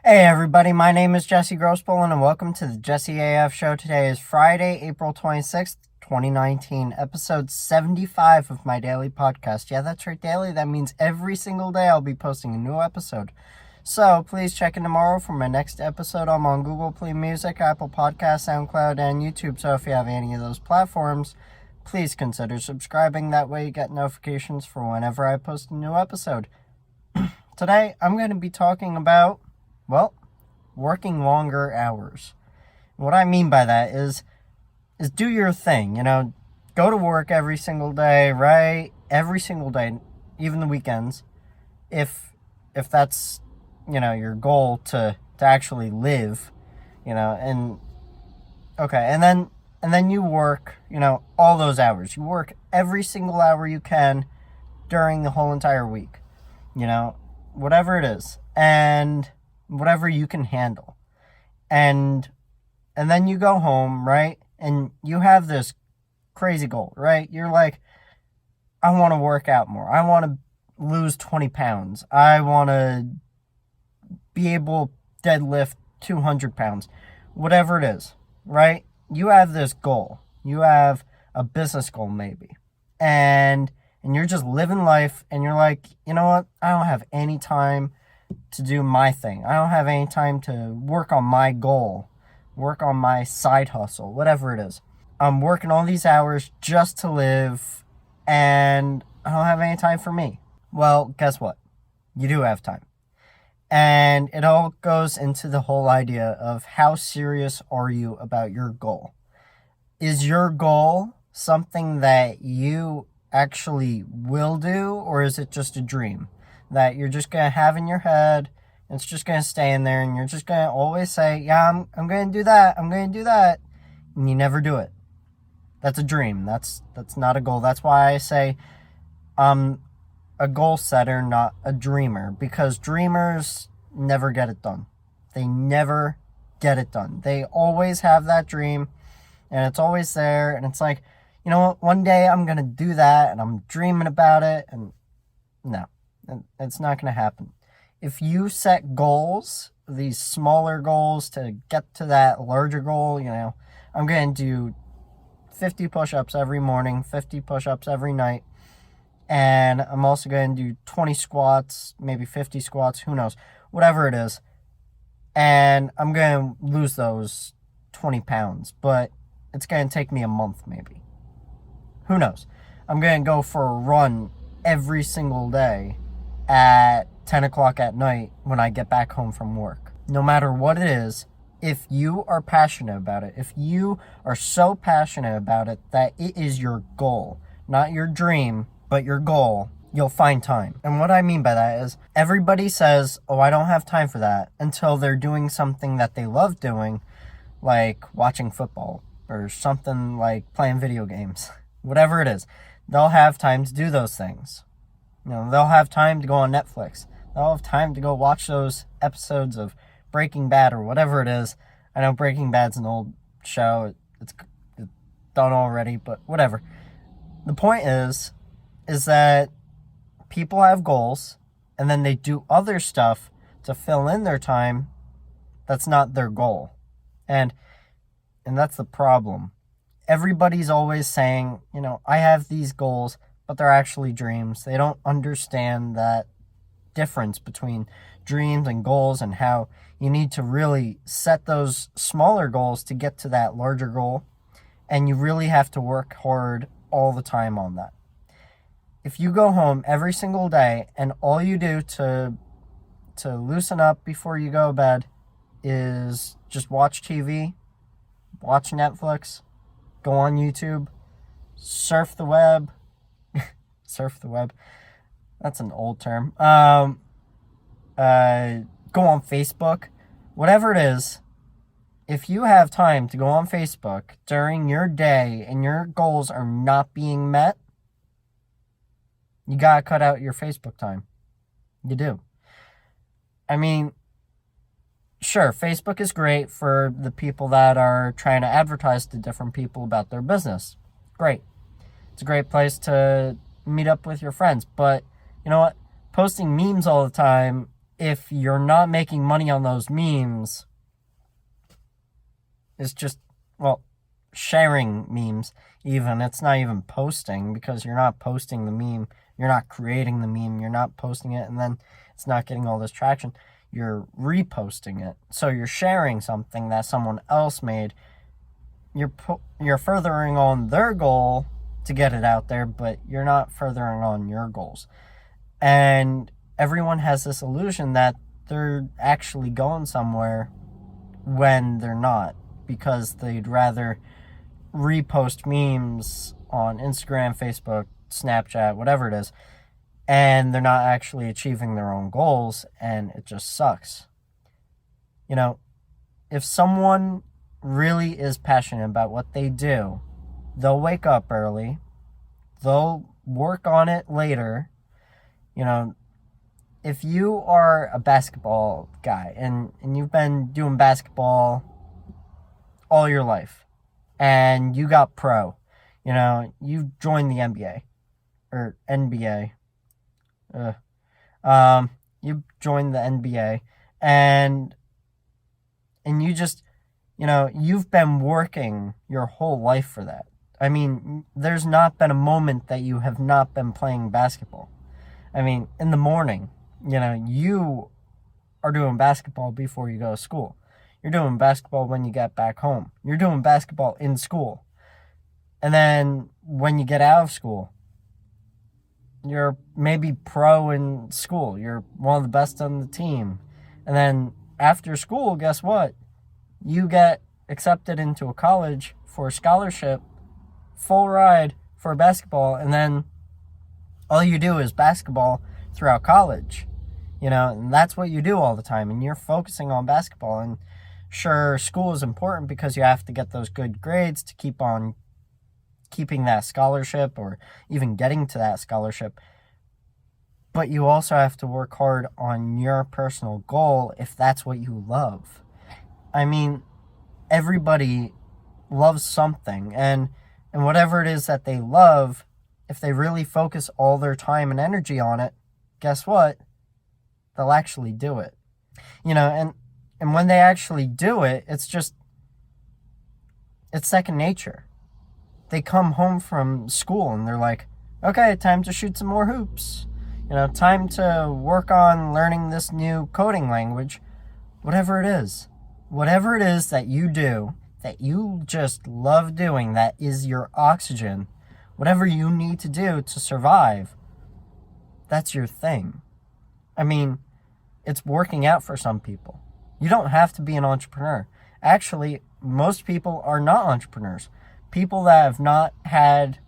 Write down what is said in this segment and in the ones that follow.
Hey everybody, my name is Jesse Grosspolen and welcome to the JesseAF show. Today is Friday, April 26th, 2019, episode 75 of my daily podcast. Yeah, that's right, daily. That means every single day I'll be posting a new episode. So please check in tomorrow for my next episode. I'm on Google Play Music, Apple Podcasts, SoundCloud, and YouTube. So if you have any of those platforms, please consider subscribing. That way you get notifications for whenever I post a new episode. Today I'm going to be talking about working longer hours. What I mean by that is do your thing, go to work every single day, right? Every single day, even the weekends. If that's, your goal to actually live, and then you work, all those hours. You work every single hour you can during the whole entire week, whatever it is. And whatever you can handle. And then you go home, right? And you have this crazy goal, right? You're like, I want to work out more. I want to lose 20 pounds. I want to be able to deadlift 200 pounds. Whatever it is, right? You have this goal. You have a business goal maybe. And you're just living life and you're like, you know what? I don't have any time to do my thing. I don't have any time to work on my goal, work on my side hustle, whatever it is. I'm working all these hours just to live, and I don't have any time for me. Well, guess what? You do have time. And it all goes into the whole idea of how serious are you about your goal? Is your goal something that you actually will do, or is it just a dream that you're just going to have in your head, and it's just going to stay in there, and you're just going to always say, yeah, I'm going to do that, I'm going to do that, and you never do it? That's a dream. That's not a goal. That's why I say I'm a goal setter, not a dreamer, because dreamers never get it done. They never get it done. They always have that dream, and it's always there, and it's like, you know what, one day I'm going to do that, and I'm dreaming about it, and no. It's not going to happen. If you set goals, these smaller goals to get to that larger goal, I'm going to do 50 push-ups every morning, 50 push-ups every night, and I'm also going to do 20 squats, maybe 50 squats, who knows, whatever it is, and I'm going to lose those 20 pounds, but it's going to take me a month maybe. Who knows? I'm going to go for a run every single day at 10 o'clock at night when I get back home from work. No matter what it is, if you are passionate about it, if you are so passionate about it that it is your goal, not your dream, but your goal, you'll find time. And what I mean by that is everybody says, oh, I don't have time for that, until they're doing something that they love doing, like watching football or something like playing video games. Whatever it is, they'll have time to do those things. They'll have time to go on Netflix. They'll have time to go watch those episodes of Breaking Bad or whatever it is. I know Breaking Bad's an old show. It's done already, but whatever. The point is that people have goals, and then they do other stuff to fill in their time that's not their goal. And that's the problem. Everybody's always saying, I have these goals, but they're actually dreams. They don't understand that difference between dreams and goals, and how you need to really set those smaller goals to get to that larger goal, and you really have to work hard all the time on that. If you go home every single day and all you do to loosen up before you go to bed is just watch TV, watch Netflix, go on YouTube, surf the web, that's an old term, go on Facebook, whatever it is, if you have time to go on Facebook during your day and your goals are not being met, you gotta cut out your Facebook time. You do. I mean, sure, Facebook is great for the people that are trying to advertise to different people about their business. Great. It's a great place to meet up with your friends. But you know what? Posting memes all the time if you're not making money on those memes, it's just, well, sharing memes even. It's not even posting, because you're not posting the meme. You're not creating the meme. You're not posting it, and then it's not getting all this traction. You're reposting it. So you're sharing something that someone else made. You're furthering on their goal to get it out there, but you're not furthering on your goals. And everyone has this illusion that they're actually going somewhere when they're not, because they'd rather repost memes on Instagram, Facebook, Snapchat, whatever it is, and they're not actually achieving their own goals, and it just sucks. You know, if someone really is passionate about what they do, they'll wake up early, they'll work on it later. You know, if you are a basketball guy and you've been doing basketball all your life and you got pro, you know, you joined the NBA or NBA. You joined the NBA and you just, you know, you've been working your whole life for that. I mean, there's not been a moment that you have not been playing basketball. I mean, in the morning, you know, you are doing basketball before you go to school. You're doing basketball when you get back home. You're doing basketball in school. And then when you get out of school, you're maybe pro in school. You're one of the best on the team. And then after school, guess what? You get accepted into a college for a scholarship, full ride for basketball, and then all you do is basketball throughout college. You know, and that's what you do all the time, and you're focusing on basketball. And sure, school is important because you have to get those good grades to keep on keeping that scholarship or even getting to that scholarship. But you also have to work hard on your personal goal if that's what you love. I mean, everybody loves something, and whatever it is that they love, if they really focus all their time and energy on it, guess what? They'll actually do it. You know, and when they actually do it, it's second nature. They come home from school and they're like, okay, time to shoot some more hoops. You know, time to work on learning this new coding language. Whatever it is. Whatever it is that you do, that you just love doing, that is your oxygen, whatever you need to do to survive, that's your thing. I mean, it's working out for some people. You don't have to be an entrepreneur. Actually, most people are not entrepreneurs. People that have not had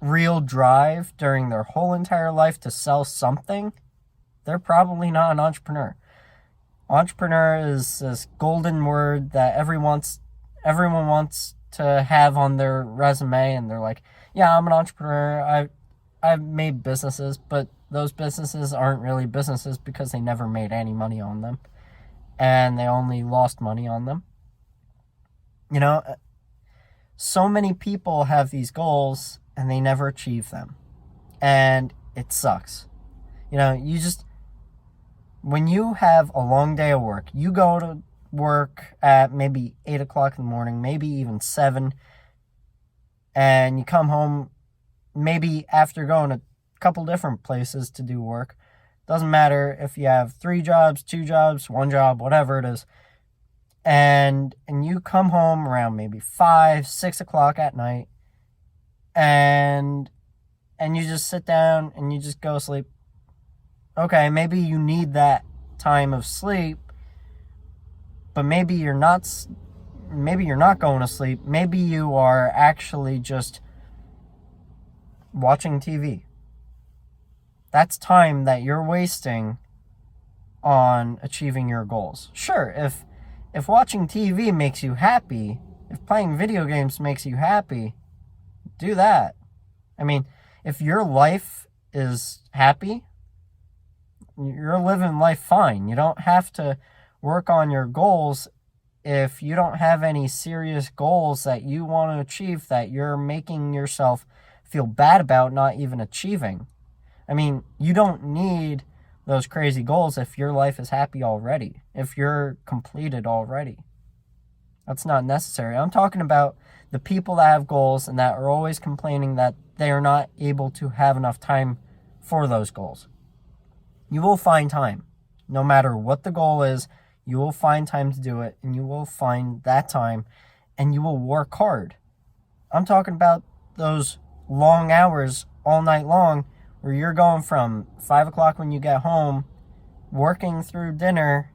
real drive during their whole entire life to sell something, they're probably not an entrepreneur. Entrepreneur is this golden word that everyone wants to have on their resume, and they're like, yeah, I'm an entrepreneur. I've made businesses, but those businesses aren't really businesses because they never made any money on them, and they only lost money on them. You know, so many people have these goals and they never achieve them, and it sucks. You know, when you have a long day of work, you go to work at maybe 8 o'clock in the morning, maybe even 7, and you come home maybe after going to a couple different places to do work. Doesn't matter if you have 3 jobs, 2 jobs, 1 job, whatever it is. And you come home around maybe 5, 6 o'clock at night, and you just sit down and you just go to sleep. Okay, maybe you need that time of sleep, but maybe you're not going to sleep. Maybe you are actually just watching TV. That's time that you're wasting on achieving your goals. Sure, if watching TV makes you happy, if playing video games makes you happy, do that. I mean, if your life is happy, you're living life fine. You don't have to work on your goals if you don't have any serious goals that you want to achieve that you're making yourself feel bad about not even achieving. I mean, you don't need those crazy goals if your life is happy already, if you're completed already. That's not necessary. I'm talking about the people that have goals and that are always complaining that they are not able to have enough time for those goals. You will find time. No matter what the goal is, you will find time to do it, and you will find that time, and you will work hard. I'm talking about those long hours all night long where you're going from 5 o'clock when you get home, working through dinner,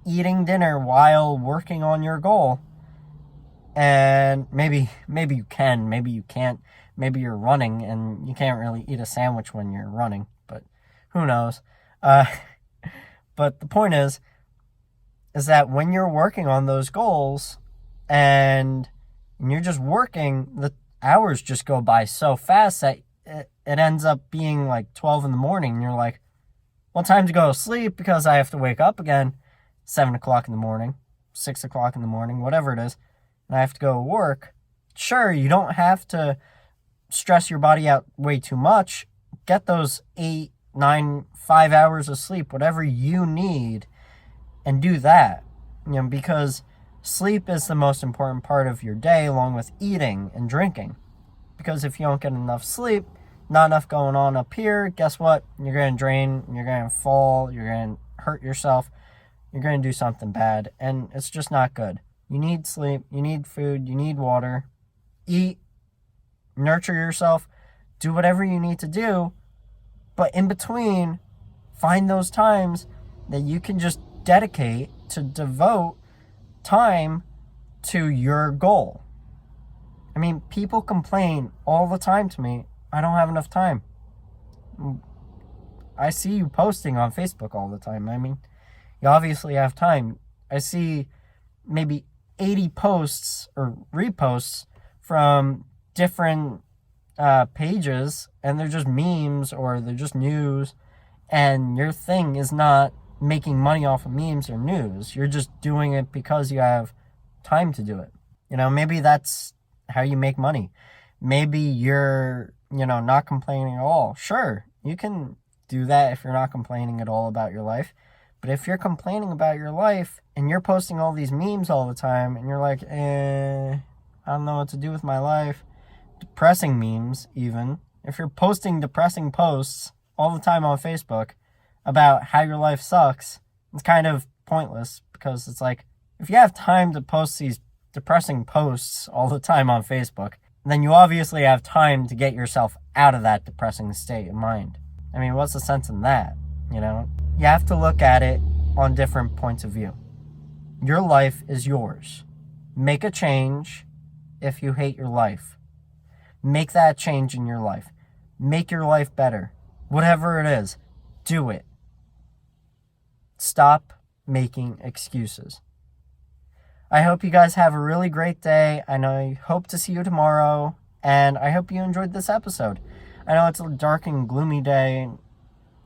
eating dinner while working on your goal. And maybe you can, maybe you can't, maybe you're running and you can't really eat a sandwich when you're running, but who knows? But the point is that when you're working on those goals and you're just working, the hours just go by so fast that it ends up being like 12 in the morning. And you're like, well, time to go to sleep because I have to wake up again 7 o'clock in the morning, 6 o'clock in the morning, whatever it is. And I have to go to work. Sure, you don't have to stress your body out way too much. Get those 8, 9, 5 hours of sleep, whatever you need, and do that. Because sleep is the most important part of your day, along with eating and drinking. Because if you don't get enough sleep, not enough going on up here, guess what? You're going to drain, you're going to fall, you're going to hurt yourself, you're going to do something bad, and it's just not good. You need sleep, you need food, you need water. Eat, nurture yourself, do whatever you need to do, but in between, find those times that you can just dedicate to devote time to your goal. I mean, people complain all the time to me, I don't have enough time. I see you posting on Facebook all the time. I mean, you obviously have time. I see maybe 80 posts or reposts from different pages, and they're just memes or they're just news, and your thing is not making money off of memes or news. You're just doing it because you have time to do it. Maybe that's how you make money. Maybe you're, not complaining at all. Sure, you can do that if you're not complaining at all about your life. But if you're complaining about your life and you're posting all these memes all the time and you're like, I don't know what to do with my life, depressing memes even, if you're posting depressing posts all the time on Facebook about how your life sucks, it's kind of pointless, because it's like, if you have time to post these depressing posts all the time on Facebook, then you obviously have time to get yourself out of that depressing state of mind. I mean, what's the sense in that, You have to look at it on different points of view. Your life is yours. Make a change if you hate your life. Make that change in your life. Make your life better. Whatever it is, do it. Stop making excuses. I hope you guys have a really great day, and I hope to see you tomorrow, and I hope you enjoyed this episode. I know it's a dark and gloomy day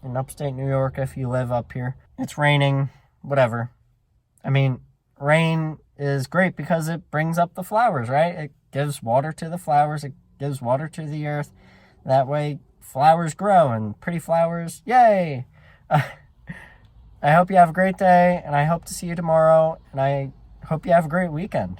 in upstate New York if you live up here. It's raining, whatever. I mean, rain is great because it brings up the flowers, right? It gives water to the flowers, it gives water to the earth. That way, flowers grow, and pretty flowers, yay! I hope you have a great day, and I hope to see you tomorrow, and I hope you have a great weekend.